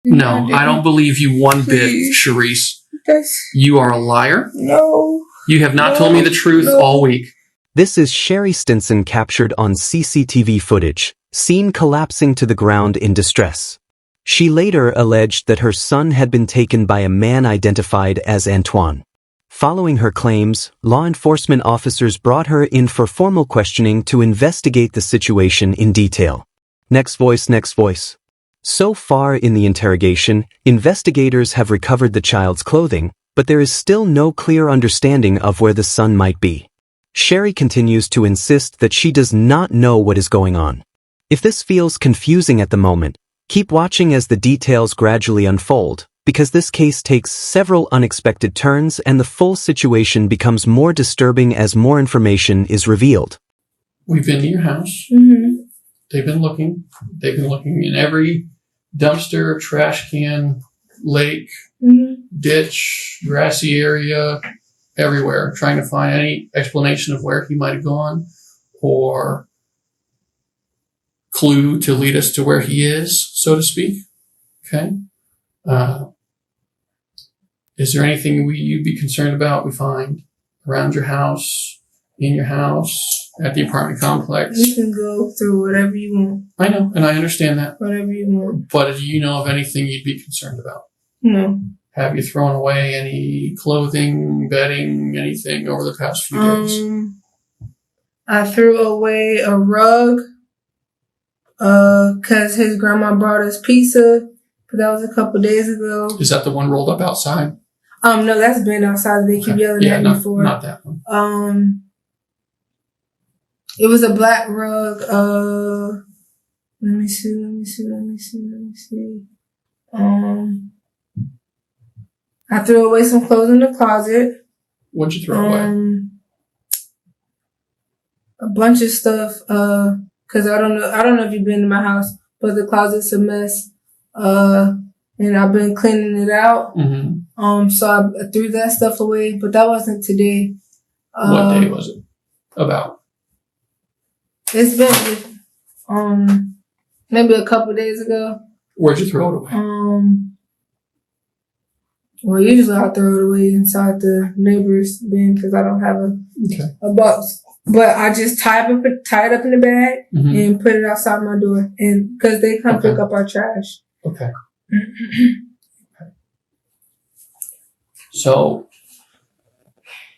No, I don't believe you one bit, Charisse. You are a liar. No. You have not told me the truth all week. This is Sherry Stinson captured on CCTV footage, seen collapsing to the ground in distress. She later alleged that her son had been taken by a man identified as Antoine. Following her claims, law enforcement officers brought her in for formal questioning to investigate the situation in detail. Next voice. So far in the interrogation, investigators have recovered the child's clothing, but there is still no clear understanding of where the son might be. Sherry continues to insist that she does not know what is going on. If this feels confusing at the moment, keep watching as the details gradually unfold, because this case takes several unexpected turns and the full situation becomes more disturbing as more information is revealed. We've been to your house. Mm-hmm. They've been looking in every dumpster, trash can, lake, ditch, grassy area, everywhere, trying to find any explanation of where he might have gone or clue to lead us to where he is, so to speak. Okay. Is there anything you'd be concerned about we find around your house, in your house, at the apartment complex? You can go through whatever you want. I know, and I understand that. Whatever you want. But do you know of anything you'd be concerned about? No. Have you thrown away any clothing, bedding, anything over the past few days? I threw away a rug, cause his grandma brought us pizza, but that was a couple days ago. Is that the one rolled up outside? No, that's been outside. They keep yelling at me for. Not that one. It was a black rug. Let me see. I threw away some clothes in the closet. What'd you throw away? A bunch of stuff. Cause I don't know if you've been to my house, but the closet's a mess. And I've been cleaning it out. Mm-hmm. So I threw that stuff away, but that wasn't today. What day was it about? It's been, maybe a couple days ago. Where'd you throw it away? Well, usually I throw it away inside the neighbor's bin because I don't have a box. But I just tie it up in the bag and put it outside my door, and because they come pick up our trash. Okay. So,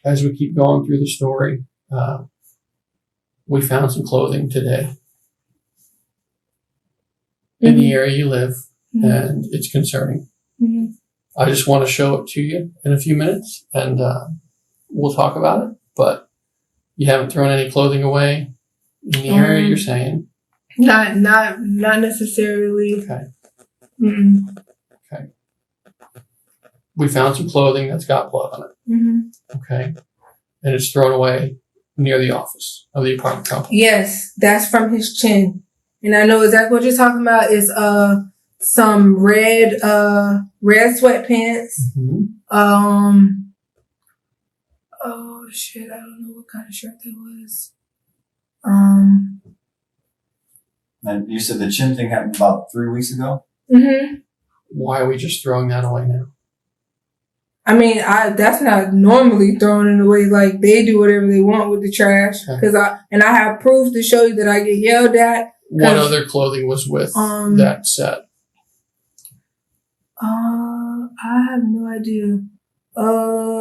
as we keep going through the story, we found some clothing today in the area you live, and it's concerning. I just want to show it to you in a few minutes, and we'll talk about it. But you haven't thrown any clothing away in the area you're saying? Not necessarily. Okay. Mm-mm. Okay. We found some clothing that's got blood on it. Okay. And it's thrown away near the office of the apartment complex. Yes, that's from his chin. And I know exactly what you're talking about is some red sweatpants. Oh shit, I don't know what kind of shirt that was. And you said the chin thing happened about 3 weeks ago? Why are we just throwing that away now? I mean, that's not normally throwing it away. Like, they do whatever they want with the trash. Cause I have proof to show you that I get yelled at. What other clothing was with that set? I have no idea.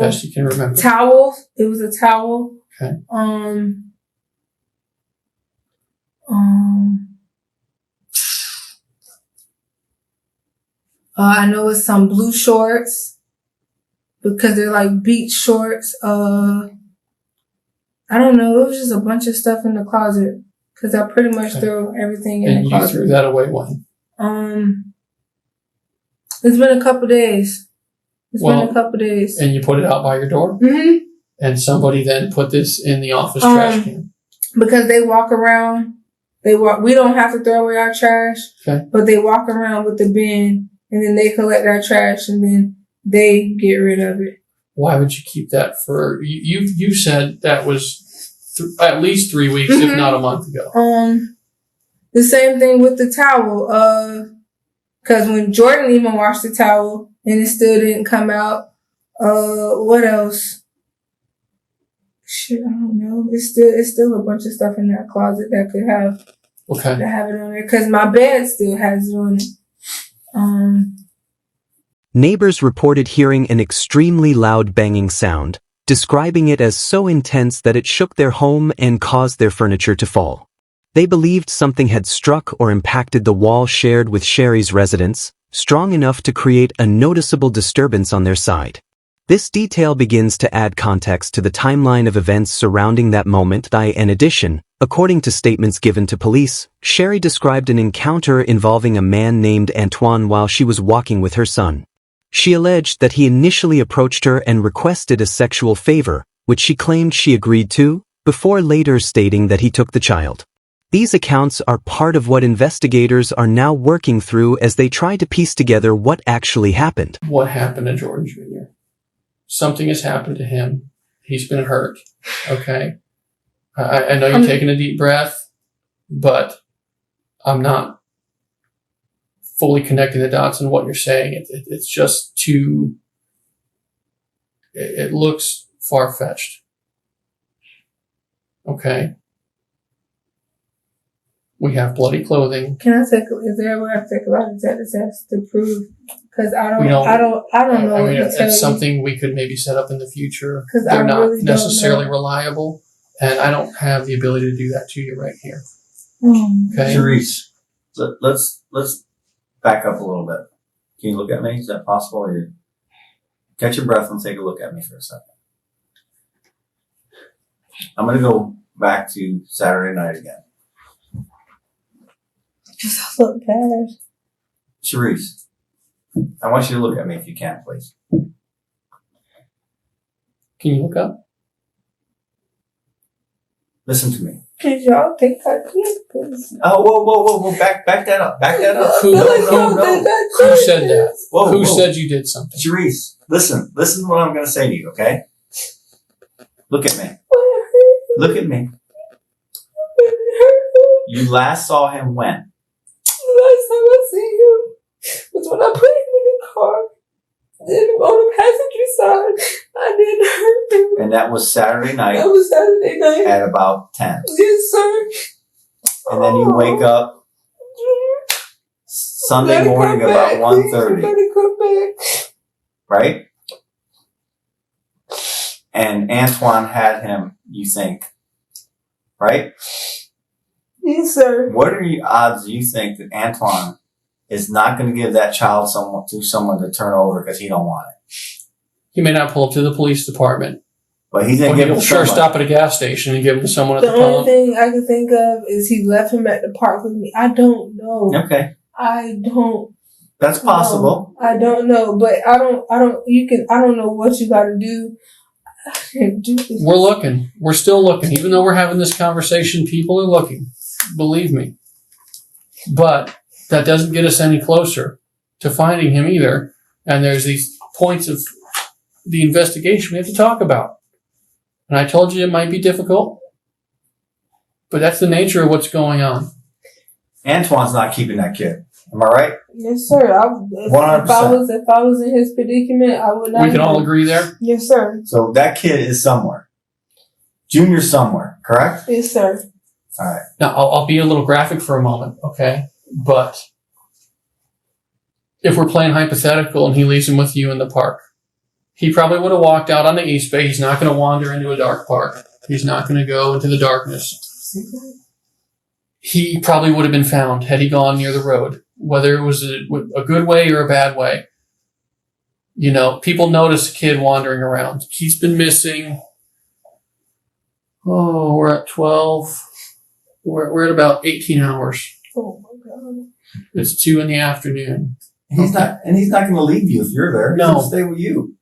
Best you can remember. Towel. It was a towel. Okay. I know it's some blue shorts because they're like beach shorts. I don't know. It was just a bunch of stuff in the closet because I pretty much throw everything in the closet. And you threw that away when? It's been a couple days. And you put it out by your door? And somebody then put this in the office trash can? Because they walk around. We don't have to throw away our trash. Okay. But they walk around with the bin and then they collect our trash and then they get rid of it. Why would you keep that for, you said that was at least 3 weeks, if not a month ago. The same thing with the towel. Because when Jordan even washed the towel and it still didn't come out. What else? Shit, I don't know. It's still a bunch of stuff in that closet that could have Okay. have it on there. Because my bed still has it on it. Neighbors reported hearing an extremely loud banging sound, describing it as so intense that it shook their home and caused their furniture to fall. They believed something had struck or impacted the wall shared with Sherry's residence, strong enough to create a noticeable disturbance on their side. This detail begins to add context to the timeline of events surrounding that moment. In addition, according to statements given to police, Sherry described an encounter involving a man named Antoine while she was walking with her son. She alleged that he initially approached her and requested a sexual favor, which she claimed she agreed to, before later stating that he took the child. These accounts are part of what investigators are now working through as they try to piece together what actually happened. What happened to Jordan Jr.? Something has happened to him. He's been hurt. Okay. I know you're taking a deep breath, but I'm not fully connecting the dots in what you're saying. It's just too, it looks far-fetched. Okay. We have bloody clothing. Can I take? Is there a way I take a lot of detective tests to prove? Because I don't know I mean, what to tell it's you. something we could maybe set up in the future. 'Cause They're I not really don't necessarily know. reliable, and I don't have the ability to do that to you right here. Mm. Okay. Sharice, let's back up a little bit. Can you look at me? Is that possible? Or you catch your breath and take a look at me for a second. I'm going to go back to Saturday night again. Just look bad. Sharice, I want you to look at me if you can, please. Can you look up? Listen to me. Cause y'all think I did this. Oh, whoa. Back that up. Back that up. Who- I feel like No. y'all think I Who did said that? this. Whoa, Who whoa. said you did something? Sharice, listen to what I'm going to say to you, okay? Look at me. Look at me. You last saw him when? The last time I seen him was when I put him in the car. Then on the passenger side, I didn't hurt him. And that was Saturday night That was Saturday night. at about 10. Yes, sir. And then you wake up Sunday morning about 1:30, Let it come back. right? And Antoine had him, you think, right? Yes, sir. What are the odds you think that Antoine is not going to give that child to someone to turn over because he don't want it? He may not pull up to the police department, But he's going but to give it he'll to sure someone. stop at a gas station and give him to someone at The the only pump. thing I can think of is he left him at the park with me. I don't know. Okay, I don't that's possible. know. I don't know. But I don't know what you gotta do. I can't do this. We're looking. We're still looking. Even though we're having this conversation, people are looking. Believe me. But that doesn't get us any closer to finding him either. And there's these points of the investigation we have to talk about. And I told you it might be difficult, but that's the nature of what's going on. Antoine's not keeping that kid. Am I right? Yes, sir. If 100%. I was in his predicament, I would not. We can all agree there. Yes, sir. So that kid is somewhere. Junior somewhere, correct? Yes, sir. All right. Now, I'll be a little graphic for a moment, okay? But if we're playing hypothetical and he leaves him with you in the park, he probably would have walked out on the East Bay. He's not going to wander into a dark park. He's not going to go into the darkness. He probably would have been found had he gone near the road, whether it was a good way or a bad way. You know, people notice a kid wandering around. He's been missing. Oh, we're at 12. We're at about 18 hours. Oh my God. It's 2 in the afternoon. He's not going to leave you if you're there. He's No. going to stay with you.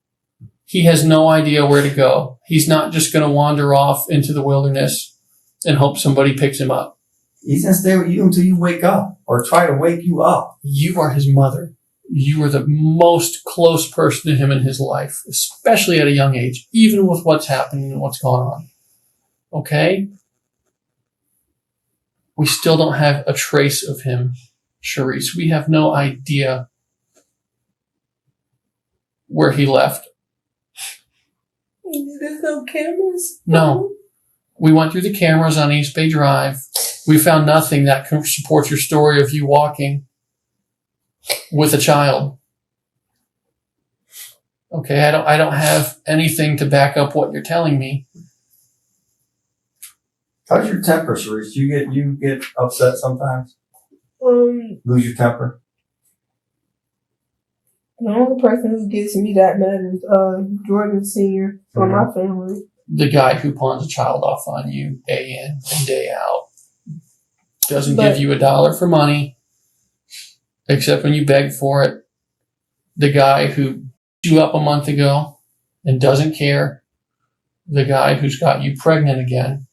He has no idea where to go. He's not just going to wander off into the wilderness and hope somebody picks him up. He's going to stay with you until you wake up or try to wake you up. You are his mother. You are the most close person to him in his life, especially at a young age, even with what's happening and what's going on. Okay? We still don't have a trace of him Charisse, we have no idea where he left. There's no cameras? No. We went through the cameras on East Bay Drive. We found nothing that supports your story of you walking with a child. Okay, I don't have anything to back up what you're telling me. How's your temper, Charisse? You get upset sometimes? Lose your temper? The only person who gets me that mad is Jordan Sr. from my family. The guy who pawns a child off on you day in and day out. Doesn't give you $1 for money, except when you beg for it. The guy who beat you up a month ago and doesn't care. The guy who's got you pregnant again.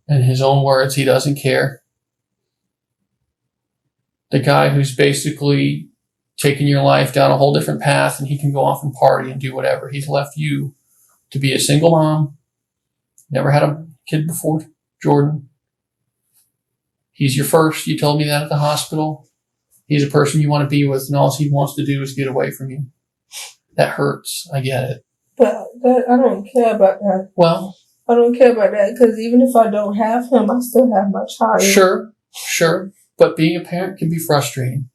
In his own words, he doesn't care. The guy who's basically taken your life down a whole different path and he can go off and party and do whatever. He's left you to be a single mom. Never had a kid before, Jordan. He's your first. You told me that at the hospital. He's a person you want to be with, and all he wants to do is get away from you. That hurts. I get it. But I don't care about that. Well, I don't care about that because even if I don't have him, I still have my child. Sure. But being a parent can be frustrating.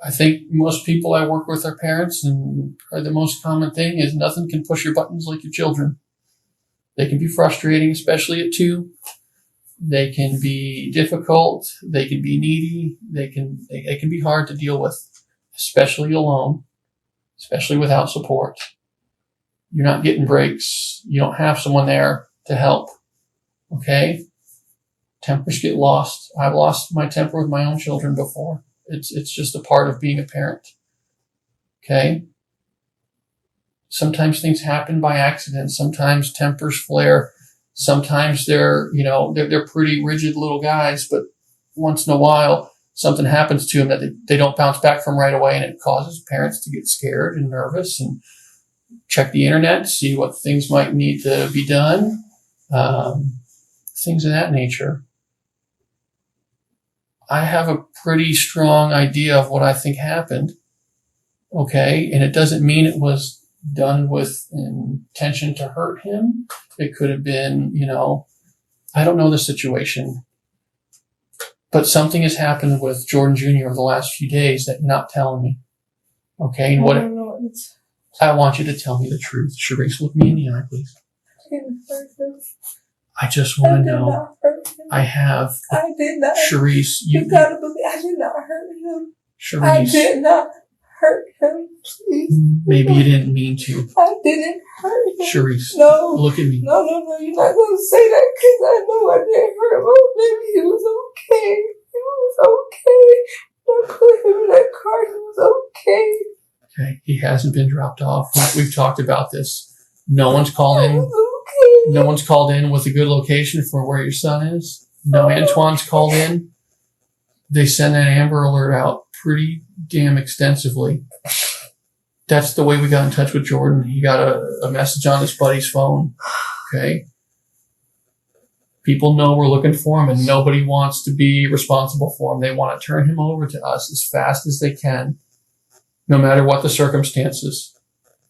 I think most people I work with are parents, and the most common thing is nothing can push your buttons like your children. They can be frustrating, especially at 2. They can be difficult. They can be needy. They can be hard to deal with, especially alone, especially without support. You're not getting breaks. You don't have someone there to help. Okay? Tempers get lost. I've lost my temper with my own children before. It's just a part of being a parent. Okay? Sometimes things happen by accident. Sometimes tempers flare. Sometimes they're pretty rigid little guys, but once in a while something happens to them that they don't bounce back from right away, and it causes parents to get scared and nervous and check the internet, see what things might need to be done, things of that nature. I have a pretty strong idea of what I think happened, okay? And it doesn't mean it was done with intention to hurt him. It could have been, I don't know the situation. But something has happened with Jordan Jr. over the last few days that you're not telling me. Okay? And I want you to tell me the truth. Charisse, look me in the eye, please. I just want to know. I did not. Charisse, you gotta believe I did not hurt him. Charisse. I did not hurt him, please. Maybe you didn't mean to. I didn't hurt him. Charisse, no. Look at me. No, you're not going to say that because I know I didn't hurt him. Oh, baby, he was okay. He was okay. I put him in that car. He was okay. Okay, he hasn't been dropped off. We've talked about this. No one's called in. Okay. No one's called in with a good location for where your son is. No Antoine's called in. They send that Amber Alert out pretty damn extensively. That's the way we got in touch with Jordan. He got a message on his buddy's phone. Okay? People know we're looking for him, and nobody wants to be responsible for him. They want to turn him over to us as fast as they can, no matter what the circumstances.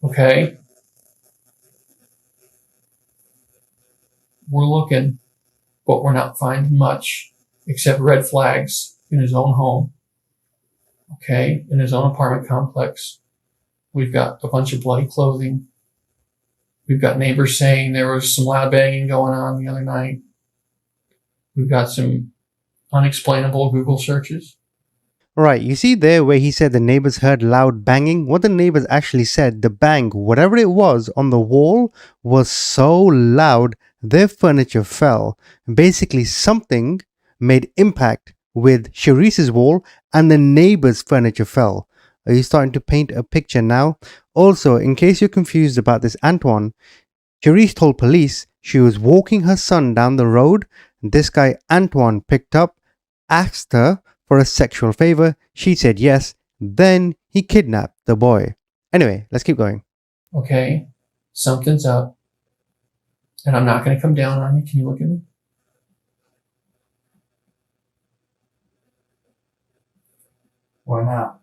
Okay? We're looking, but we're not finding much except red flags in his own home. Okay? In his own apartment complex. We've got a bunch of bloody clothing. We've got neighbors saying there was some loud banging going on the other night. We've got some unexplainable Google searches. Right, you see there where he said the neighbors heard loud banging? What the neighbors actually said, the bang, whatever it was on the wall, was so loud their furniture fell. Basically something made impact with Charisse's wall and the neighbor's furniture fell. Are you starting to paint a picture now? Also, in case you're confused about this Antoine, Charisse told police she was walking her son down the road. This guy Antoine picked up, asked her for a sexual favor. She said yes. Then he kidnapped the boy. Anyway, let's keep going. Okay, something's up. And I'm not going to come down on you. Can you look at me? Why not?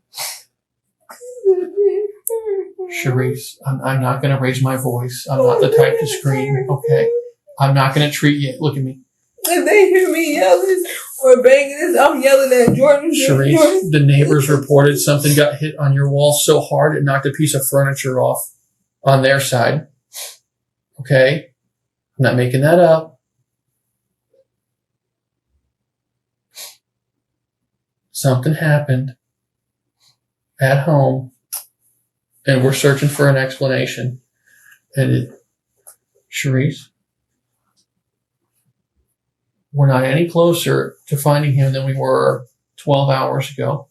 Sharice, I'm not going to raise my voice. I'm not the type to scream, okay? I'm not going to treat you. Look at me. If they hear me yelling or banging this, I'm yelling at Jordan. Sharice, the neighbors reported something got hit on your wall so hard it knocked a piece of furniture off on their side. Okay? I'm not making that up. Something happened at home, and we're searching for an explanation. And Sharice, we're not any closer to finding him than we were 12 hours ago.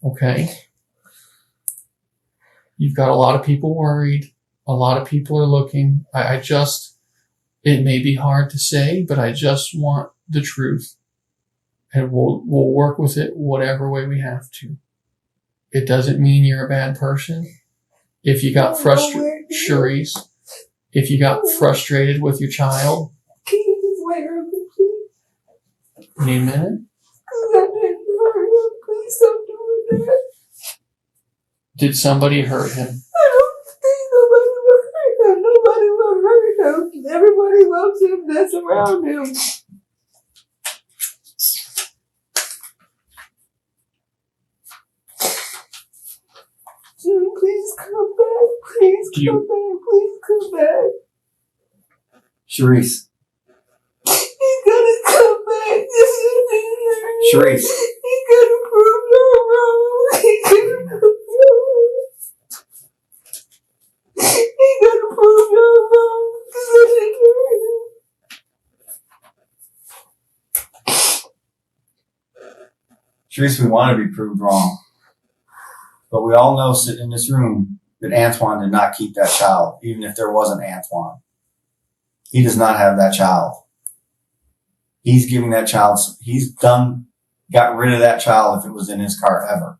Okay? You've got a lot of people worried. A lot of people are looking. It may be hard to say, but I just want the truth. And we'll work with it whatever way we have to. It doesn't mean you're a bad person. If you got frustrated, Sharice, if you got frustrated with your child, can you just wait a minute, please? you need a minute? Because I didn't hurt him. Please stop doing that. Did somebody hurt him? I don't think nobody will hurt him. Nobody will hurt him. Everybody loves him that's around him. Please come back. Please come back. Please come back. Sharice. He's gonna come back. Sharice. He's gonna prove no wrong. He's gonna prove no wrong. He's gonna prove no wrong. Sharice, we want to be proved wrong. But we all know sitting in this room that Antoine did not keep that child, even if there wasn't Antoine. He does not have that child. He's giving that child, got rid of that child if it was in his car ever.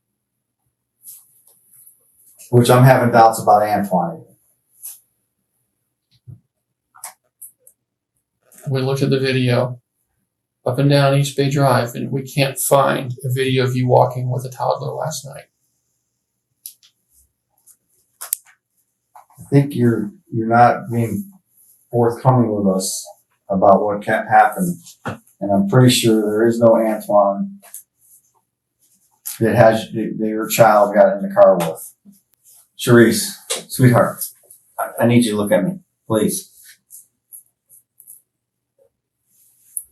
Which I'm having doubts about Antoine. We looked at the video up and down East Bay Drive, and we can't find a video of you walking with a toddler last night. I think you're not being forthcoming with us about what happened. And I'm pretty sure there is no Antoine that your child got in the car with. Sharice, sweetheart, I need you to look at me, please.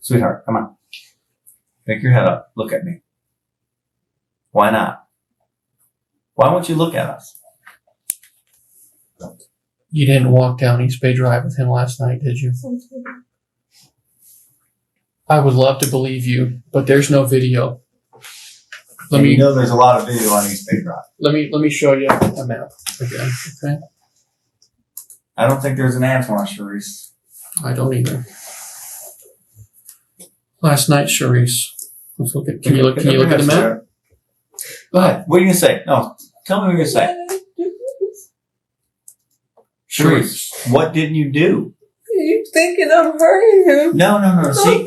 Sweetheart, come on. Pick your head up. Look at me. Why not? Why won't you look at us? You didn't walk down East Bay Drive with him last night, did you? I would love to believe you, but there's no video. You know there's a lot of video on East Bay Drive. Let me show you a map again, okay? I don't think there's an Antoine, Sharice. I don't either. Last night, Sharice. Let's look at. Can you look at the map? Go ahead. What are you gonna say? No, tell me what you're gonna say. Sharice, what didn't you do? You thinking I'm hurting him? No. See,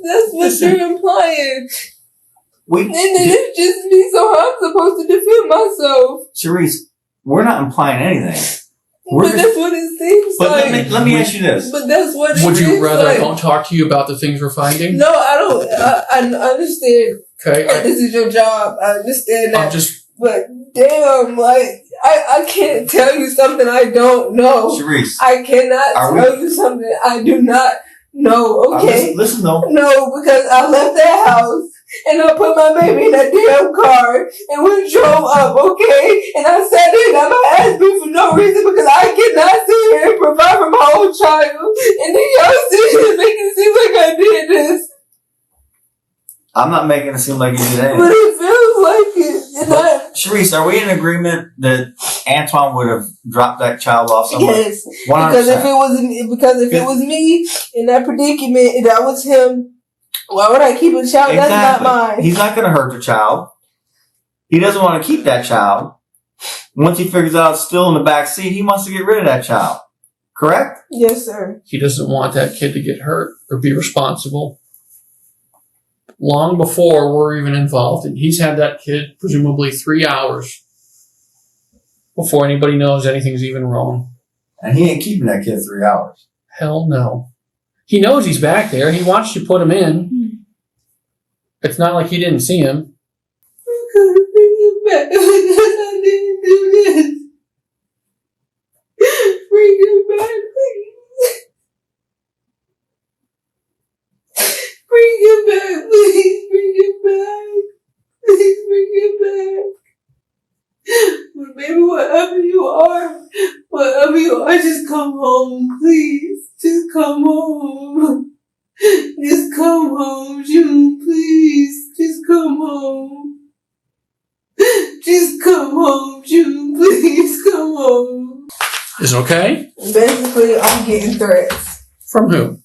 that's what listen. you're implying. And it's just me, so I'm supposed to defend myself. Sharice, we're not implying anything. But that's what it seems but like. Let me ask you this. But that's what it Would you seems rather I like. don't talk to you about the things we're finding? No, I don't. I understand. Okay. That this is your job. I understand that. But damn, like, I can't tell you something I don't know. Sharice. I cannot tell you something I do not know, okay? Listen though. No, because I left that house and I put my baby in that damn car and we drove up, okay? And I sat there and got my ass beat for no reason because I cannot sit here and provide for my own child. And then y'all sit here and make it seem like I did this. I'm not making it seem like you did anything. But it feels like it. Sharice, are we in agreement that Antoine would have dropped that child off somewhere? Yes. 100%. Because if it was me in that predicament and that was him, why would I keep a child? Exactly. That's not mine. He's not going to hurt the child. He doesn't want to keep that child. Once he figures out it's still in the back seat, he wants to get rid of that child. Correct? Yes, sir. He doesn't want that kid to get hurt or be responsible. long before we're even involved. And he's had that kid presumably 3 hours before anybody knows anything's even wrong. And he ain't keeping that kid 3 hours. Hell no. He knows he's back there. He wants you to put him in. It's not like he didn't see him. I'm gonna bring him back because I didn't do this. Bring him back, please. Bring him back, please. Bring him back. Please bring him back. But baby, whatever you are, just come home, please. Just come home. Just come home, June, please. Just come home. Just come home, June, please. Come home. Is it okay? Basically, I'm getting threats. From who?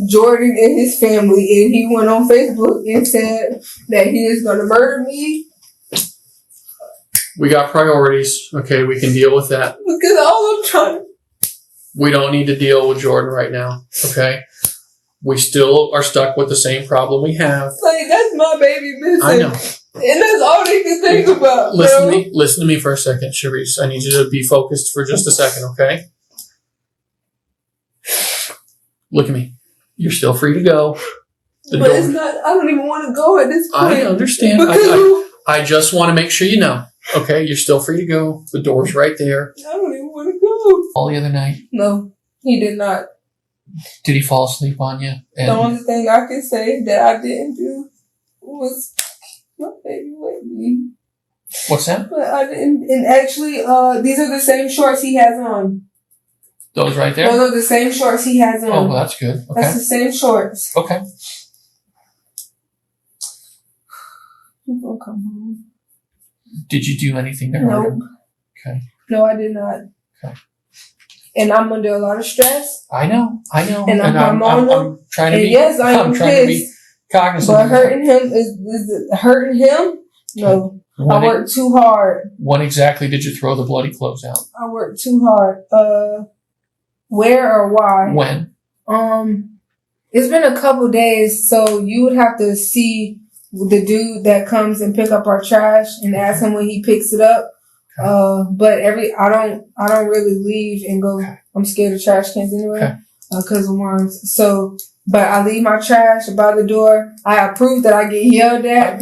Jordan and his family, and he went on Facebook and said that he is going to murder me. We got priorities. Okay, we can deal with that. Because all I'm trying. We don't need to deal with Jordan right now. Okay? We still are stuck with the same problem we have. Like, that's my baby missing. I know. And that's all they can think about, Listen to me for a second, Sharice. I need you to be focused for just a second, okay? Look at me. You're still free to go. But it's not, I don't even want to go at this point. I understand. I just want to make sure you know. Okay, you're still free to go. The door's right there. I don't even want to go. All the other night. No, he did not. Did he fall asleep on you? The only thing I can say that I didn't do was my baby with me. What's that? But I didn't. And actually, these are the same shorts he has on. Those right there? Those are the same shorts he has on. Oh, well, that's good. Okay. That's the same shorts. Okay. He's gonna come home. Did you do anything to hurt him? Okay. No, I did not. Okay. And I'm under a lot of stress. I know. And I'm trying to be. Yes, I'm trying to be cognizant. But hurting him is it hurting him? No. I worked too hard. When exactly did you throw the bloody clothes out? I worked too hard. Where or why? When? It's been a couple days, so you would have to see the dude that comes and pick up our trash and ask him when he picks it up. Okay. But I don't really leave and go. I'm scared of trash cans anyway, because of worms. So, but I leave my trash by the door. I have proof that I get yelled at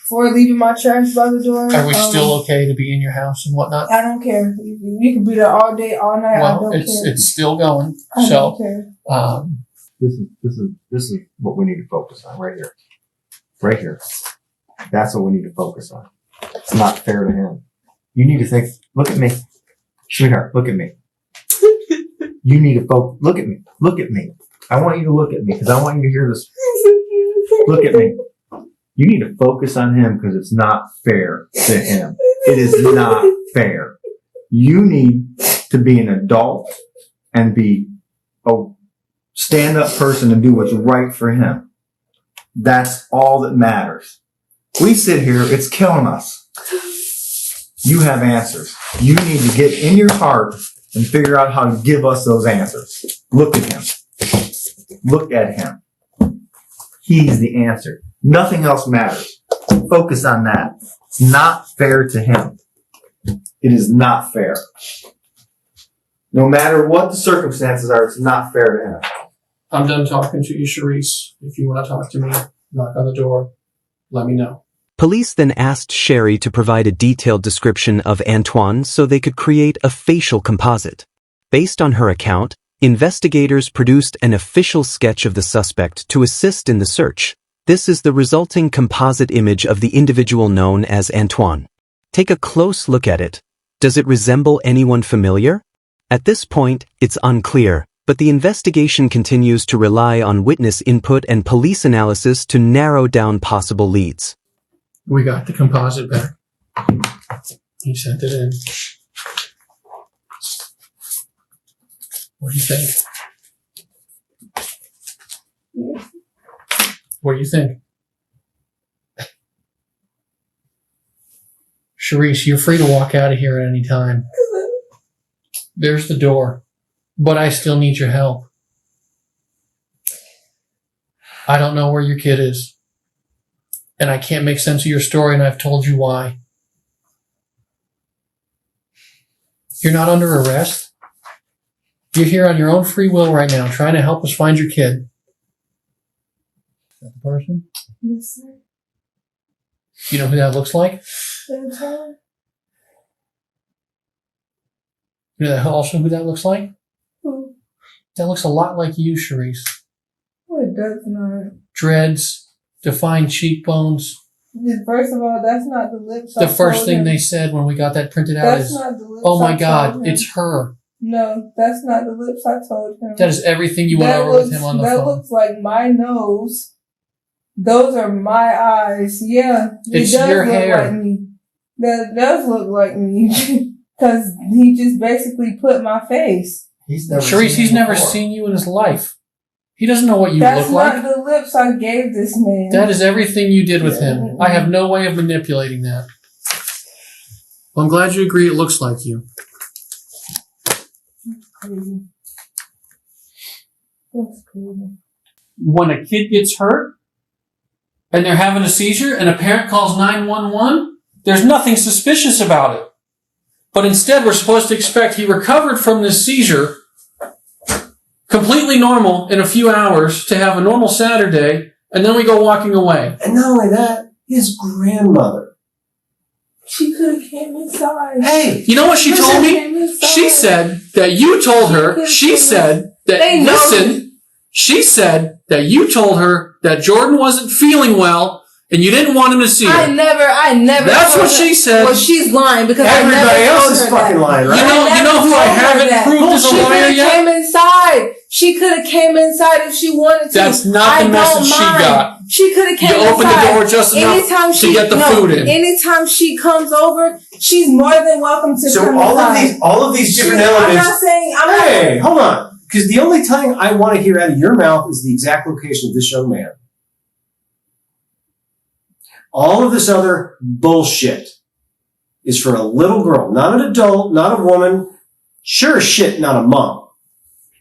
for leaving my trash by the door. Are we still okay to be in your house and whatnot? I don't care. You can be there all day, all night. Well, I don't care. It's still going. I don't care. This is what we need to focus on right here. Right here. That's what we need to focus on. It's not fair to him. You need to think, look at me. Sweetheart, look at me. You need to focus. Look at me. Look at me. I want you to look at me because I want you to hear this. Look at me. You need to focus on him because it's not fair to him. It is not fair. You need to be an adult and be a stand-up person and do what's right for him. That's all that matters. We sit here, it's killing us. You have answers. You need to get in your heart and figure out how to give us those answers. Look at him. Look at him. He's the answer. Nothing else matters. Focus on that. It's not fair to him. It is not fair. No matter what the circumstances are, it's not fair to him. I'm done talking to you, Sharice. If you want to talk to me, knock on the door. Let me know. Police then asked Sherry to provide a detailed description of Antoine so they could create a facial composite. Based on her account, investigators produced an official sketch of the suspect to assist in the search. This is the resulting composite image of the individual known as Antoine. Take a close look at it. Does it resemble anyone familiar? At this point, it's unclear, but the investigation continues to rely on witness input and police analysis to narrow down possible leads. We got the composite back. He sent it in. What do you think? What do you think? Sharice, you're free to walk out of here at any time. There's the door. But I still need your help. I don't know where your kid is. And I can't make sense of your story, and I've told you why. You're not under arrest. You're here on your own free will right now, trying to help us find your kid. Is that the person? Yes, sir. You know who that looks like? That's her. You know also who that looks like? Who? That looks a lot like you, Charisse. Oh, it does not. Dreads, defined cheekbones. First of all, that's not the lips. The first thing they said when we got that printed out That's is, not the lips. "Oh my I God, told him. it's her." No, that's not the lips I told him. That is everything you went That over with him on the That phone. looks like my nose. Those are my eyes. Yeah, It's it does your look hair. like me. That does look like me. Because he just basically put my face. Charisse, he's never seen you in his life. He doesn't know what you That's look like. not the lips I gave this man. That is everything you did with him. I have no way of manipulating that. Well, I'm glad you agree it looks like you. Crazy. That's crazy. When a kid gets hurt and they're having a seizure and a parent calls 911, there's nothing suspicious about it. But instead, we're supposed to expect he recovered from this seizure completely normal in a few hours to have a normal Saturday, and then we go walking away. And not only that, his grandmother. She could have came inside. Hey, You know what she told me? She said that you told her, she said that, They know. listen, she said that you told her that Jordan wasn't feeling well and you didn't want him to see I her. never. That's told what her. she said. Well, she's lying because everybody I never else told is her fucking that. lying, right? You know who I haven't proved as a She liar could have yet? came inside. She could have came inside if she wanted to. That's not the I message don't she mind. got. She could have came You inside. opened the door just enough Anytime to get the food in. Anytime she comes over, she's more than welcome to So come inside. all of these different I'm elements. not saying. I'm not. Hey, hold on. Because the only time I want to hear out of your mouth is the exact location of this young man. All of this other bullshit is for a little girl, not an adult, not a woman, sure as shit, not a mom.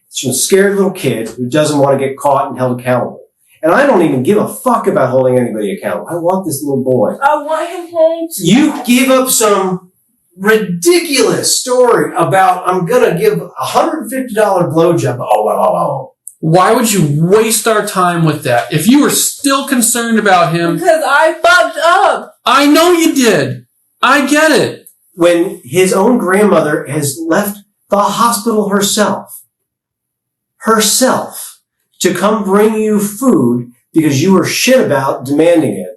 It's from a scared little kid who doesn't want to get caught and held accountable. And I don't even give a fuck about holding anybody accountable. I want this little boy. I want him home. You give up some ridiculous story about I'm gonna give a $150 blowjob. Oh. Why would you waste our time with that? If you were still concerned about him, Because I fucked up. I know you did. I get it. When his own grandmother has left the hospital herself, to come bring you food because you were shit about demanding it.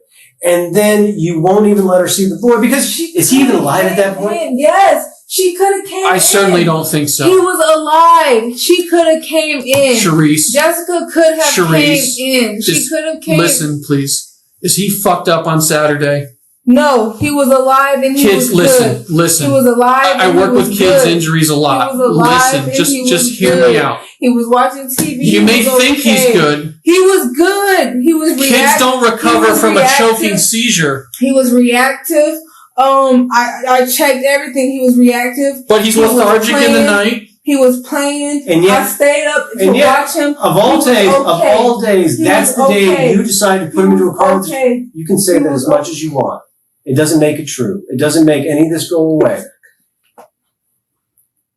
And then you won't even let her see the boy because is he even alive at that point? Yes. She could have came in. I certainly don't think so. He was alive. She could have came in. Charisse, Jessica could have Charisse, came in. She is- could have came. listen, please. Is he fucked up on Saturday? No, he was alive and he Kids, was good. listen. He was alive. I and work he was with kids' good. injuries a lot. He was alive Listen, and he just was hear good. me out. He was watching TV. You He may was think okay. he's good. He was good. He was reactive. Kids don't recover He was from a reactive. choking seizure. He was reactive. I checked everything. He was reactive. But he's He was lethargic in the playing. night. He was playing. And yet- I stayed up to and yet, watch him. Of all He was days, okay. He that's was the day okay. you decide to put him into a car. Okay. You can say He that was as much as you want. It doesn't make it true. It doesn't make any of this go away.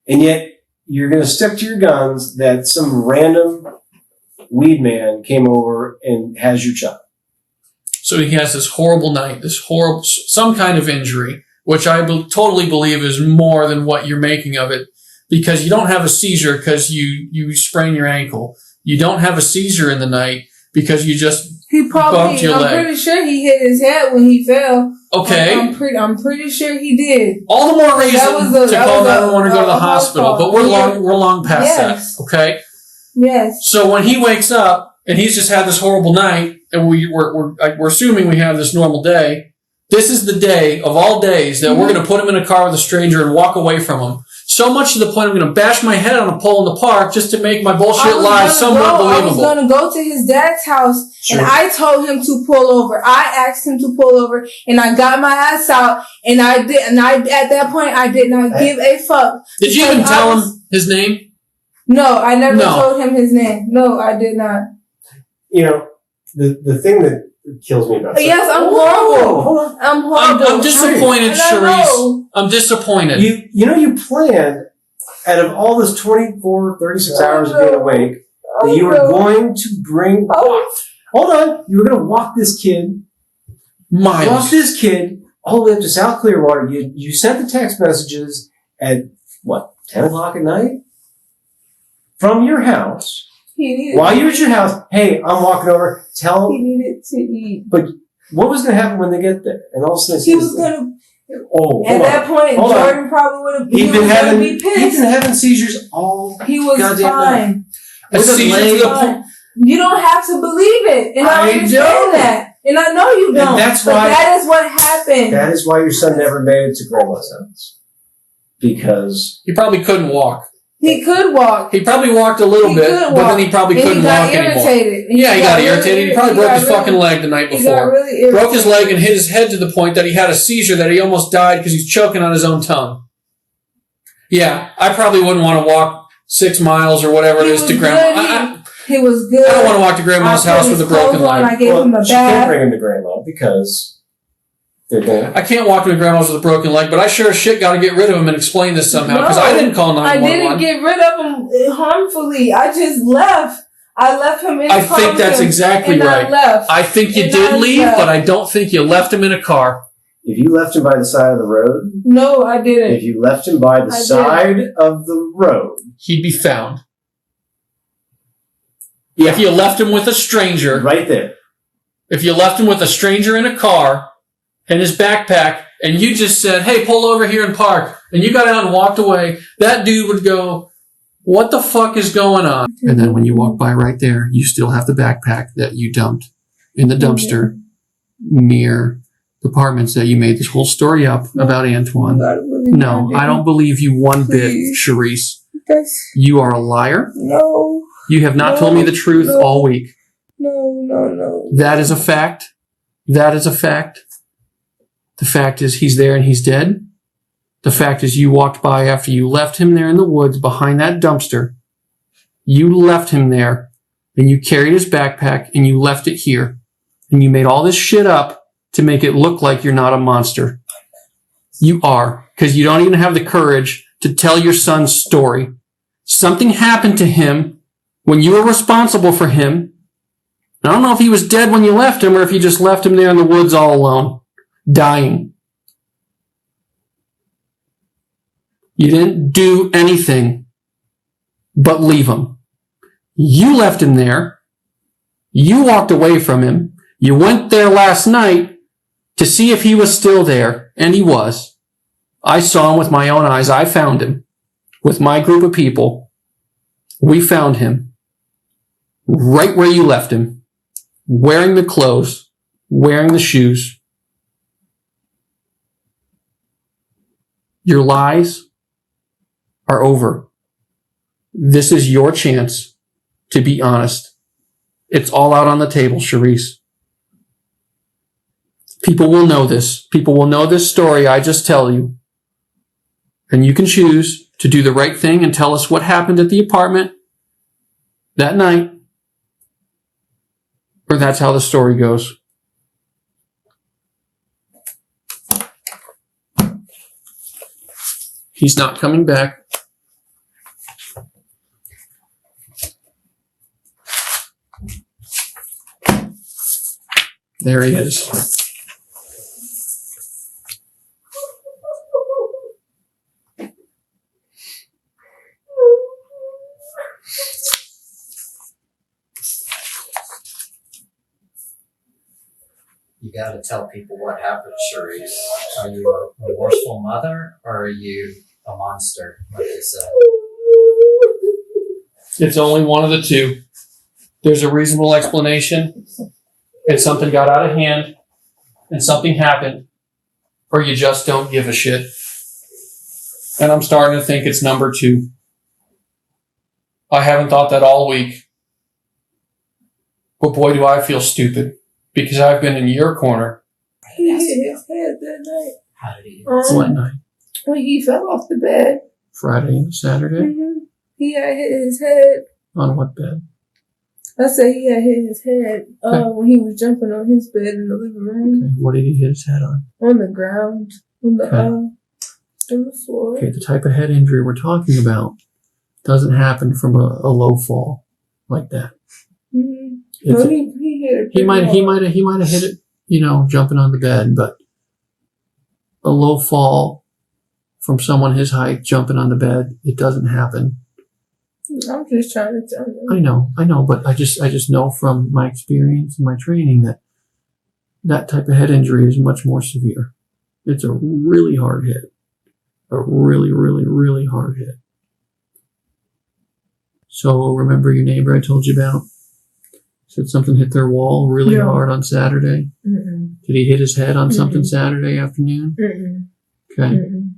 And yet, you're going to stick to your guns that some random weed man came over and has your child. So he has this horrible night, some kind of injury, which I totally believe is more than what you're making of it, because you don't have a seizure because you sprain your ankle. You don't have a seizure in the night because you just He probably. bumped your I'm leg. pretty sure he hit his head when he fell. Okay. I'm pretty sure he did. All the more reason to call 911 or go to the a hospital, call. but we're long past Yes. that. Okay. Yes. So when he wakes up and he's just had this horrible night, and we're assuming we have this normal day, this is the day of all days that we're going to put him in a car with a stranger and walk away from him. So much to the point I'm going to bash my head on a pole in the park just to make my bullshit lies somewhat I was believable. going to go to his dad's house, Sure. and I told him to pull over. I asked him to pull over, and I got my ass out, and I did. And at that point, I did not give a fuck. Did you even Because tell I was- him his name? No, I never No. told him his name. No, I did not. You know, the thing that kills me about Yes, I'm Whoa, horrible. hold on. I'm horrible. I'm disappointed, And I Charisse. know. I'm disappointed. You planned out of all this 24, 36 hours of being awake that you were going to bring. Hold on. You were going to walk this kid. Miles. Walk this kid all the way up to South Clearwater. You sent the text messages at, 10 o'clock at night? From your house. While you're at your house, hey, I'm walking over. Tell He needed to eat. But what was going to happen when they get there? And all of a sudden, He was going Oh, to, at that point, Hold on. Jordan probably would have He'd been been pissed. having seizures all. He was goddamn fine. A seizure He to was the fine. You don't have to believe it. And I understand don't. that. And I know you don't. And that's but why- that is what happened. That is why your son never made it to grandma's house. Because He probably couldn't walk. He could walk. He probably walked a little He bit, could but walk. then he probably And couldn't he got walk anymore. irritated. Yeah, he got really irritated. He probably broke his fucking leg the night He got before. really irritated. Broke his leg and hit his head to the point that he had a seizure that he almost died because he's choking on his own tongue. Yeah, I probably wouldn't want to walk 6 miles or whatever it He is to was grandma. good. He was good. I don't want to walk to grandma's I put house with a his clothes broken on. I leg. gave him a she can't bath. bring him to grandma because they're there. I can't walk to grandma's with a broken leg, but I sure as shit got to get rid of him and explain this somehow because I didn't call I 911. didn't get rid of him harmfully. I just left. I left him in I think that's exactly and right. I left. I think you And did I leave, left. but I don't think you left him in a car. If you left him by the side of the road, No, I didn't. if you left him by the I side of the road, He'd be found. If you left him with a stranger, right there. if you left him with a stranger in a car and his backpack, and you just said, hey, pull over here and park, and you got out and walked away, that dude would go, what the fuck is going on? And then when you walk by right there, you still have the backpack that you dumped in the dumpster near the apartments that you made this whole story up about Antoine. No, I don't believe you one bit, Please. Charisse. That's, You are a liar. no, You have not told me the truth No. all week. no. That is a fact. That is a fact. The fact is he's there and he's dead. The fact is you walked by after you left him there in the woods behind that dumpster. You left him there and you carried his backpack and you left it here. And you made all this shit up to make it look like you're not a monster. You are, because you don't even have the courage to tell your son's story. Something happened to him when you were responsible for him. I don't know if he was dead when you left him or if you just left him there in the woods all alone, dying. You didn't do anything but leave him. You left him there. You walked away from him. You went there last night to see if he was still there, and he was. I saw him with my own eyes. I found him with my group of people. We found him right where you left him, wearing the clothes, wearing the shoes. Your lies are over. This is your chance to be honest. It's all out on the table, Charisse. People will know this. People will know this story I just tell you. And you can choose to do the right thing and tell us what happened at the apartment that night. Or that's how the story goes. He's not coming back. There he is. You got to tell people what happened, Charisse. Are you a remorseful mother or are you a monster, like you said? It's only one of the two. There's a reasonable explanation, and something got out of hand, and something happened, or you just don't give a shit. And I'm starting to think it's number two. I haven't thought that all week. But boy, do I feel stupid, because I've been in your corner. He hit his head that night. How did he? What night? When he fell off the bed. Friday and Saturday? Mm-hmm. He had hit his head On what bed? I said he had hit his head when he was jumping on his bed in the living room. Okay. What did he hit his head on? On the ground. On the floor. Okay, the type of head injury we're talking about doesn't happen from a low fall like that. Mm-hmm. No, he hit it. He might have hit it, jumping on the bed, but a low fall from someone his height jumping on the bed, it doesn't happen. I'm just trying to tell you. I know, but I just know from my experience and my training that type of head injury is much more severe. It's a really hard hit. A really, really, really hard hit. So remember your neighbor I told you about? Said something hit their wall really hard on Saturday? Mm-mm. Did he hit his head on something Saturday afternoon? Mm-mm. Okay. Mm-mm.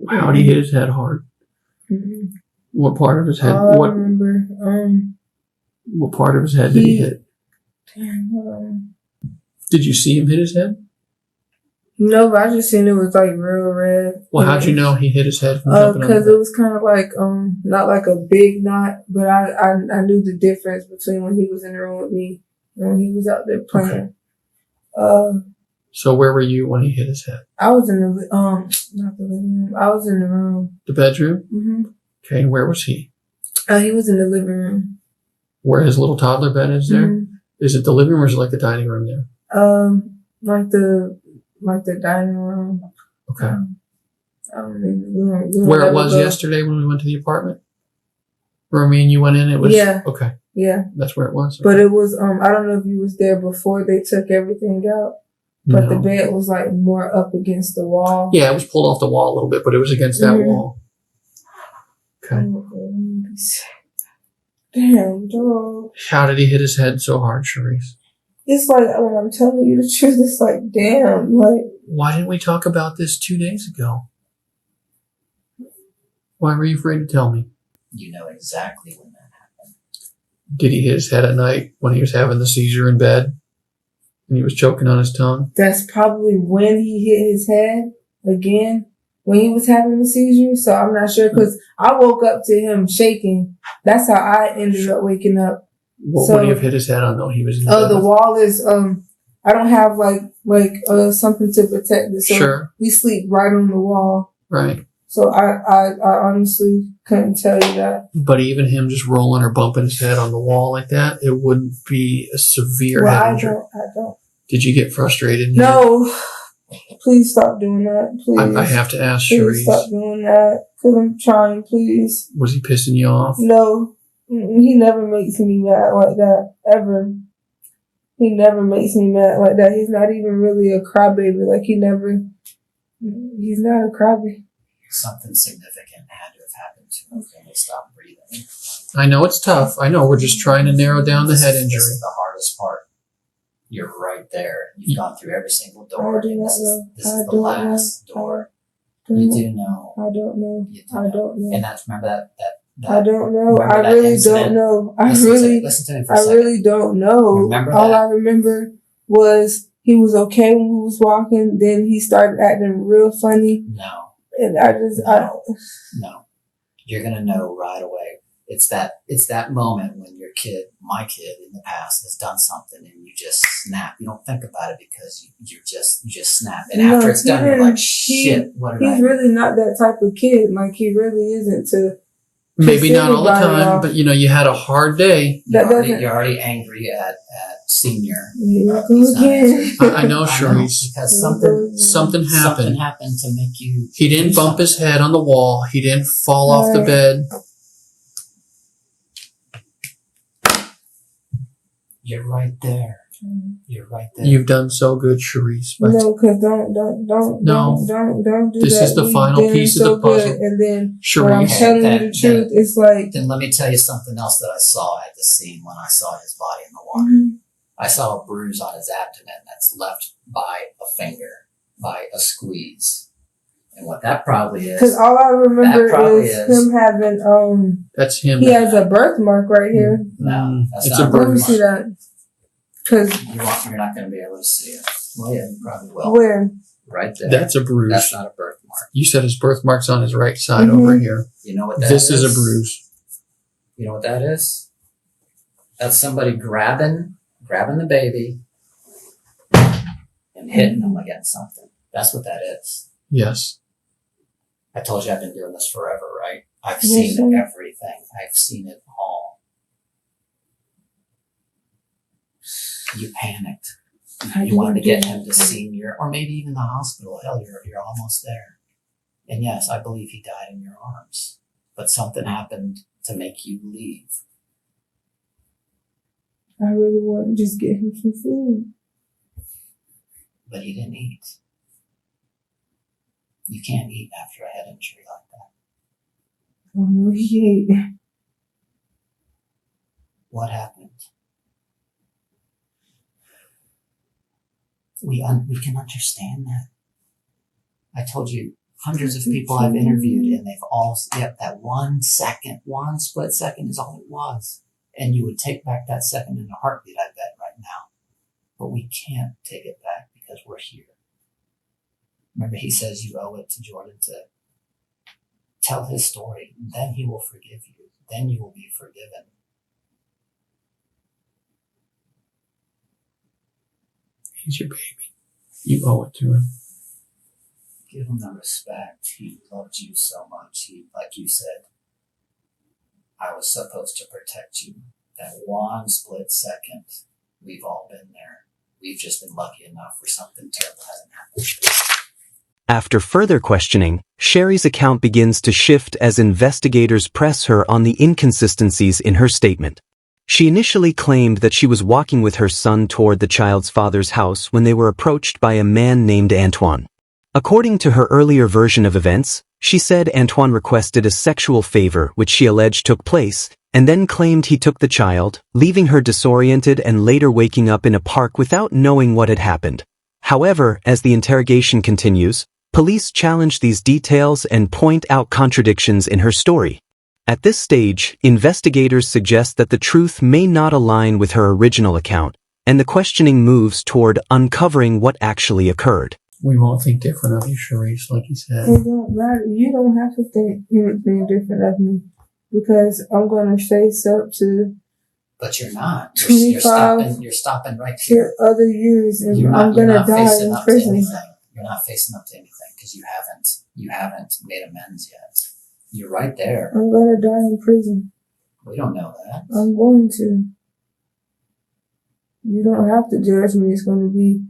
How did he hit his head hard? Mm-mm. What part of his head? I remember. What part of his head did he hit? Damn, hold on. Did you see him hit his head? No, but I just seen it was like real red. Well, how'd you know he hit his head from jumping on the because bed? it was kind of like not like a big knot, but I knew the difference between when he was in the room with me and when he was out there playing. Okay. So where were you when he hit his head? I was in the not the living room. I was in the room. The bedroom? Mm-hmm. Okay, and where was he? He was in the living room. Where his little toddler bed is there? Mm-hmm. Is it the living room or is it like the dining room there? Like the dining room. Okay. I don't even Where it was yesterday when we went to the apartment? Where me and you went in, it was? Yeah. Okay. Yeah. That's where it was? But it was, I don't know if you was there before they took everything out, but the bed was like more up against the wall. Yeah, it was pulled off the wall a little bit, but it was against that wall. Okay. Damn, dog. How did he hit his head so hard, Charisse? It's like, when I'm telling you the truth, it's like, damn, like. Why didn't we talk about this 2 days ago? Why were you afraid to tell me? You know exactly when that happened. Did he hit his head at night when he was having the seizure in bed? And he was choking on his tongue? That's probably when he hit his head again, when he was having the seizure. So I'm not sure, because I woke up to him shaking. That's how I ended up waking up. What would he have hit his head on though? He was in bed. The wall is, I don't have like something to protect it. So sure. We sleep right on the wall. Right. So I honestly couldn't tell you that. But even him just rolling or bumping his head on the wall like that, it wouldn't be a severe head injury. I don't. Did you get frustrated? No. Please stop doing that. Please. I have to ask Please Charisse. stop doing that. Because I'm trying, please. Was he pissing you off? No. He never makes me mad like that. Ever. He never makes me mad like that. He's not even really a crybaby. Like, he's not a crybaby. Something significant had to have happened to him when he stopped breathing. I know it's tough. I know we're just trying to narrow down the head injury. This is the hardest part. You're right there. You've gone through every single door. This is the last door. You do know. I don't know. I don't know. And that's, remember that I don't know. I really don't know. Listen to me for a second. I really don't know. Remember All that. I remember was he was okay when we was walking. Then he started acting real funny. No. And I just, No. You're going to know right away. It's that moment when my kid in the past has done something and you just snap. You don't think about it because you just snap. And after it's done, you're like, shit, what did I do? He's really not that type of kid. Like, he really isn't to. Maybe not all the time, but you had a hard day. You're already angry at senior. I know, Charisse. Because something happened. Something happened to make you. He didn't bump his head on the wall. He didn't fall off the bed. You're right there. You're right there. You've done so good, Charisse. No, because don't do this that. Is the final piece of the puzzle. And then Charisse, when I'm telling you the truth, it's like. Then let me tell you something else that I saw at the scene when I saw his body in the water. Mm-hmm. I saw a bruise on his abdomen that's left by a finger, by a squeeze. And what that probably is. Because all I remember is him having, that's him. He has a birthmark right here. No, that's it's not a birthmark. Let me see that. Because you're not going to be able to see it. Well, yeah, you probably will. Where? Right there. That's a bruise. That's not a birthmark. You said his birthmark's on his right side over here. You know what that is? This is a bruise. You know what that is? That's somebody grabbing the baby and hitting them against something. That's what that is. Yes. I told you I've been doing this forever, right? I've Yes, seen sir. everything. I've seen it all. You panicked. You wanted to get him to senior, or maybe even the hospital. Hell, you're almost there. And yes, I believe he died in your arms. But something happened to make you leave. I really want to just get him some food. But he didn't eat. You can't eat after a head injury like that. Oh no, he ate. What happened? We can understand that. I told you, hundreds of people I've interviewed, and they've all, that 1 second, 1 split second is all it was. And you would take back that second in a heartbeat, I bet, right now. But we can't take it back because we're here. Remember, he says you owe it to Jordan to tell his story. Then he will forgive you. Then you will be forgiven. He's your baby. You owe it to him. Give him the respect. He loved you so much. He, like you said, I was supposed to protect you. That 1 split second, we've all been there. We've just been lucky enough where something terrible hasn't happened. After further questioning, Sherry's account begins to shift as investigators press her on the inconsistencies in her statement. She initially claimed that she was walking with her son toward the child's father's house when they were approached by a man named Antoine. According to her earlier version of events, she said Antoine requested a sexual favor which she alleged took place, and then claimed he took the child, leaving her disoriented and later waking up in a park without knowing what had happened. However, as the interrogation continues, police challenge these details and point out contradictions in her story. At this stage, investigators suggest that the truth may not align with her original account, and the questioning moves toward uncovering what actually occurred. We won't think different of you, Sharice, like you said. It don't matter. You don't have to think anything different of me because I'm going to face up to But you're not. 25 You're stopping right here. other years and You're not, I'm going you're to not die facing in up to prison. anything. You're not facing up to anything because you haven't made amends yet. You're right there. I'm going to die in prison. We don't know that. I'm going to. You don't have to judge me. It's going to be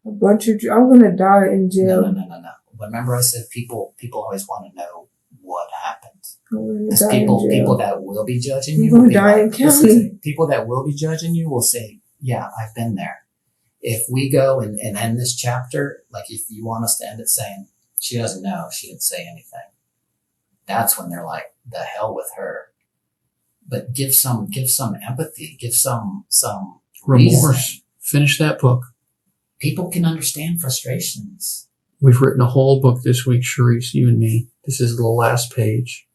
a bunch of... I'm going to die in jail. No. Remember I said people always want to know what happened. I'm going to Because die in jail. people that will be judging I'm you gonna will be die in like, listen, county. people that will be judging you will say, yeah, I've been there. If we go and end this chapter, like if you want us to end it saying, she doesn't know, she didn't say anything, that's when they're like, the hell with her. But give some empathy, give some Remorse. reason. Finish that book. People can understand frustrations. We've written a whole book this week, Sharice, you and me. This is the last page.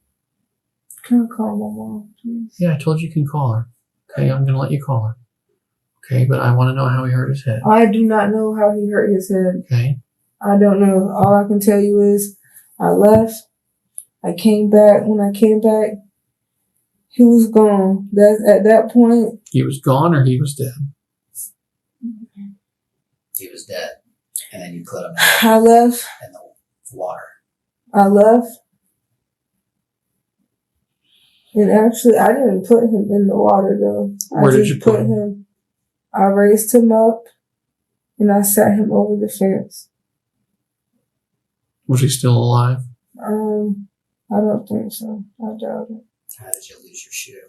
Can I call my mom, please? Yeah, I told you can call her. Okay, I'm going to let you call her. Okay, but I want to know how he hurt his head. I do not know how he hurt his head. Okay. I don't know. All I can tell you is I left. I came back. When I came back, he was gone. At that point, He was gone or he was dead? He was dead. And then you put him I left. in the water. I left. And actually, I didn't put him in the water, though. Where did you put him? him? I raised him up, and I sat him over the fence. Was he still alive? I don't think so. I doubt it. How did you lose your shoe?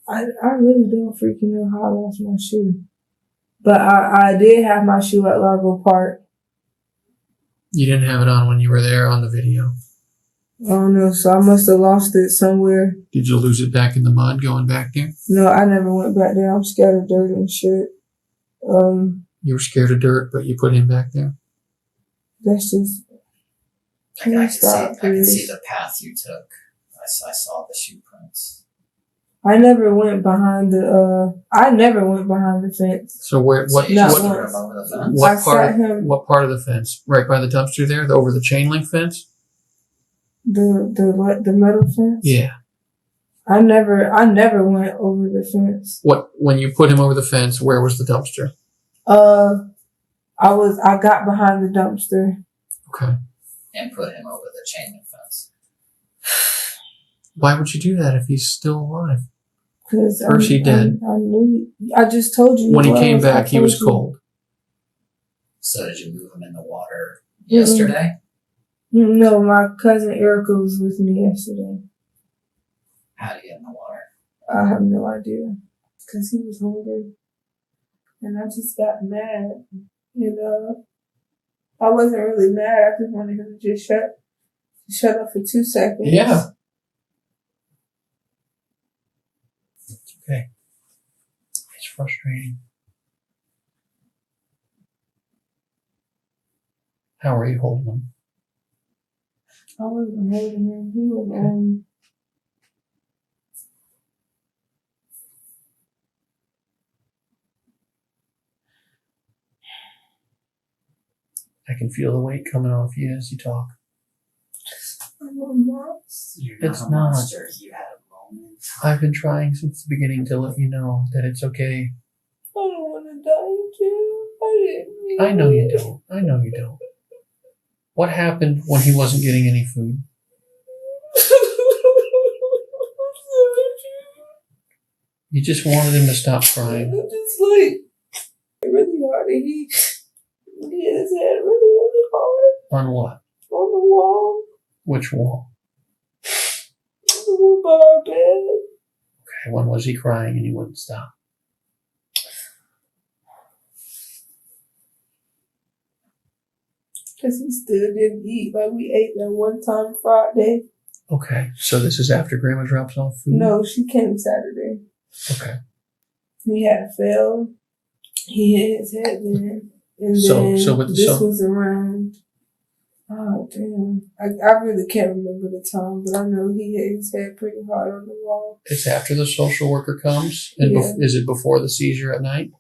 I really don't freaking know how I lost my shoe. But I did have my shoe at Largo Park. You didn't have it on when you were there on the video. I don't know, so I must have lost it somewhere. Did you lose it back in the mud going back there? No, I never went back there. I'm scared of dirt and shit. You were scared of dirt, but you put him back there? That's just... I can please? see the path you took. I saw the shoe prints. I never went behind the fence. So what So you Not just once. threw him over the fence? what I part sat him- what part of the fence? Right by the dumpster there, over the chain link fence? The metal fence? Yeah. I never went over the fence. When you put him over the fence, where was the dumpster? I got behind the dumpster. Okay. And put him over the chain link fence. Why would you do that if he's still alive? Cause Or is he dead? I knew. I just told you. When he came back, he was cold. So did you move him in the water yesterday? No, my cousin Erica was with me yesterday. How did he get in the water? I have no idea. Cause he was hungry. And I just got mad. I wasn't really mad. I just wanted him to just shut up for 2 seconds. Yeah. Okay. It's frustrating. How are you holding him? I wasn't holding him. He was I can feel the weight coming off you as you talk. I'm a monster. You're It's not a not. monster. You had a moment. I've been trying since the beginning to let you know that it's okay. I don't want to die, too. I didn't mean I know you it. don't. I know you don't. What happened when he wasn't getting any food? You just wanted him to stop crying. I'm just like really hard. He hit his head really, really hard On what? on the wall. Which wall? The one by our bed. Okay, when was he crying and he wouldn't stop? Because he still didn't eat. Like, we ate that one time Friday. Okay, so this is after Grandma drops off food? No, she came Saturday. Okay. He had fell. He hit his head then. And So then with the this was around. Oh, damn. I really can't remember the time, but I know he hit his head pretty hard on the wall. It's after the social worker comes? And Yeah. is it before the seizure at night?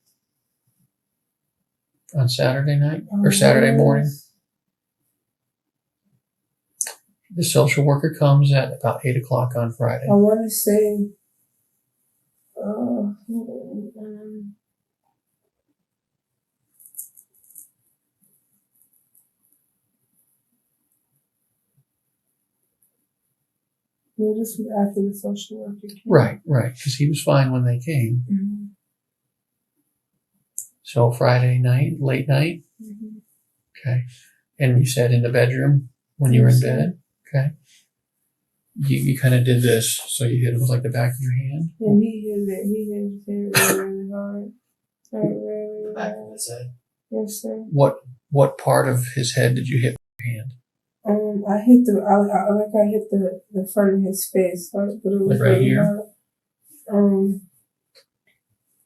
On Saturday night? Or Saturday morning? The social worker comes at about 8 o'clock on Friday. I want to say, well, this was after the social worker came. Right, because he was fine when they came. Mm-hmm. So Friday night, late night? Mm-hmm. Okay. And you said in the bedroom when you were in bed? Okay. You kind of did this, so you hit it with like the back of your hand? And he hit it. He hit his head really, really hard. Really The back of hard. his head. Yes, sir. What part of his head did you hit with your hand? I hit I hit the front of his face, but it was Like right really here? hard.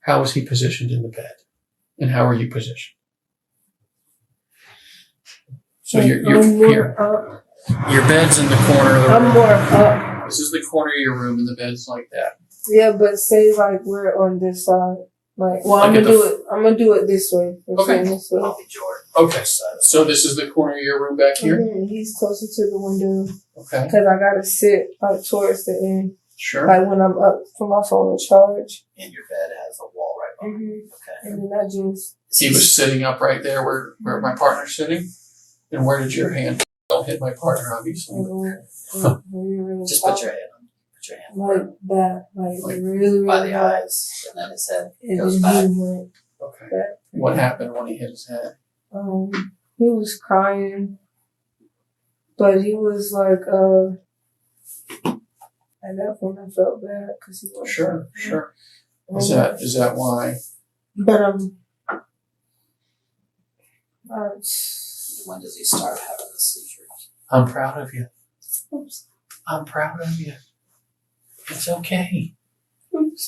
How was he positioned in the bed? And how are you positioned? So I'm you're more up. your bed's in the corner of the I'm room. more up. This is the corner of your room and the bed's like that. Yeah, but say like we're on this side. Like, well, Like I'm at gonna do it this way. Okay. This way. I'll be Jordan. Okay. So this is the corner of your room back here? Mhm, he's closer to the window Okay. because I gotta sit like towards the end, Sure. like when I'm up for my phone to charge. And your bed has a wall right behind Mm-hmm. it. Okay. And then I just He was sitting up right there where my partner's sitting. And where did your hand? Don't hit my partner, obviously. Just put your hand on. Put your hand like that, like really, really by the hard. eyes, and then his head And goes then back. he went Okay. back. What happened when he hit his head? He was crying, but he was like, at that point I felt bad because he was Sure. Is that why? But When does he start having the seizures? I'm proud of you. I'm proud of you. It's okay.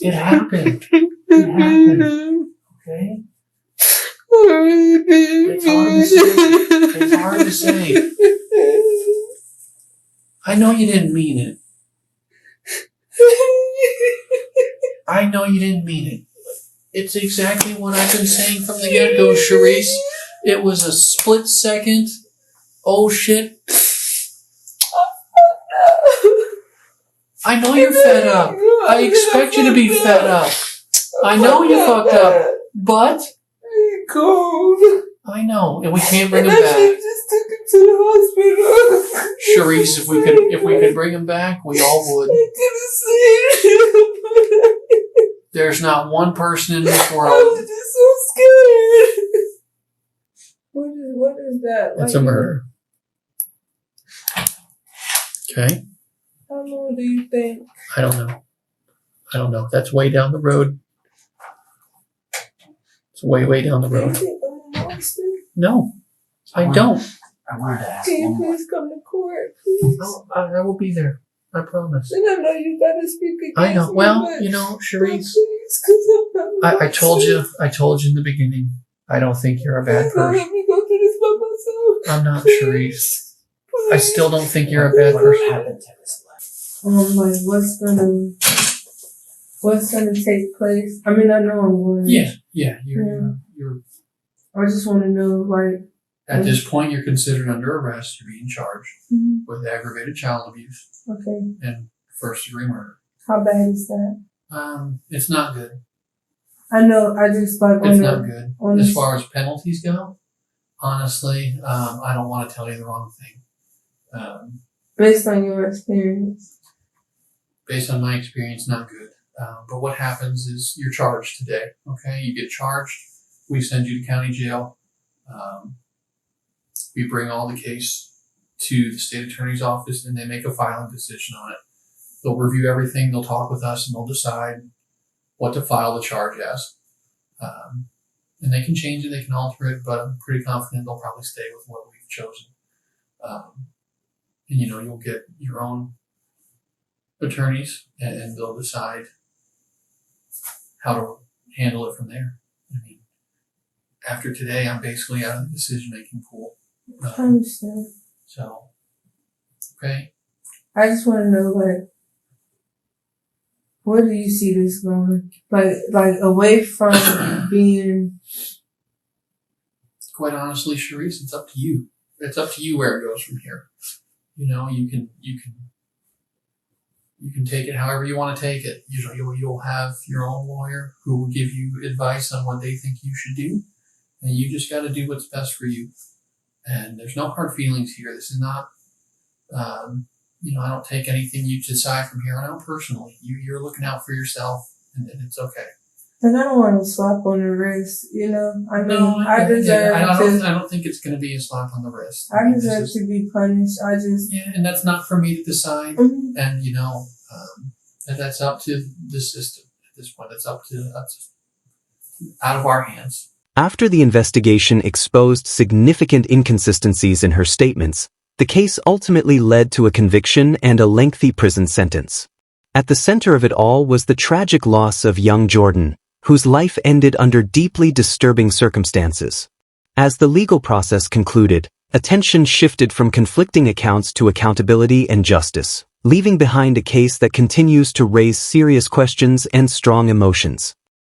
It happened. It happened. Okay? It's hard to say. I know you didn't mean it. I know you didn't mean it. It's exactly what I've been saying from the get-go, Charisse. It was a split second. Oh shit. I know you're fed up. I expect you to be fed up. I know you fucked up, but Cold. I know, and we can't bring And him I back. should just took him to the hospital. Sharice, if we could bring him back, we all would. I couldn't see him. There's not one person in this I world. was just so scared. What is that? It's a murder. Okay? How long do you think? I don't know. That's way down the road. It's way down the Do you road. think I'm a monster? No, I don't. I wanted to ask Can you one more. please come to court, please? I will be there. I promise. And I know you gotta speak against I know. me, Well, but you know, Sharice, please, 'cause I'm not a I told monster. you in the beginning. I don't think you're a bad Please don't person. let me go through this by myself. I'm not, Please. Sharice. I Please. still don't think you're a bad What person. happened to his life? Like what's gonna take place? I mean, I know I'm going. Yeah. You're I just want to know, like, at this point you're considered under arrest. You're being charged mhm, with aggravated child abuse okay, and first degree murder. how bad is that? It's not good. I know. I just like It's not good. on As the- far as penalties go, honestly, I don't want to tell you the wrong thing. based on your experience. Based on my experience, not good. But what happens is you're charged today. Okay, you get charged. We send you to county jail. We bring all the case to the state attorney's office, and they make a filing decision on it. They'll review everything. They'll talk with us, and they'll decide what to file the charge as. And they can change it, they can alter it, but I'm pretty confident they'll probably stay with what we've chosen. And you'll get your own attorneys, and they'll decide how to handle it from there. I mean, after today, I'm basically out of the decision-making pool. I understand. So, okay. I just want to know, like, where do you see this going? Like away from being. Quite honestly, Sharice, it's up to you. It's up to you where it goes from here. You can take it however you want to take it. You'll have your own lawyer who will give you advice on what they think you should do, and you just got to do what's best for you. And there's no hard feelings here. This is not, I don't take anything you decide from here on out personally. You're looking out for yourself, and it's okay. And I don't want to slap on the wrist, I mean, No, I deserve I to. don't think it's going to be a slap on the wrist. I mean, this deserve is- to be punished. I just. Yeah, and that's not for me to decide. Mhm. And and that's up to the system at this point. It's up to us, out of our hands. After the investigation exposed significant inconsistencies in her statements, the case ultimately led to a conviction and a lengthy prison sentence. At the center of it all was the tragic loss of young Jordan, whose life ended under deeply disturbing circumstances. As the legal process concluded, attention shifted from conflicting accounts to accountability and justice, leaving behind a case that continues to raise serious questions and strong emotions.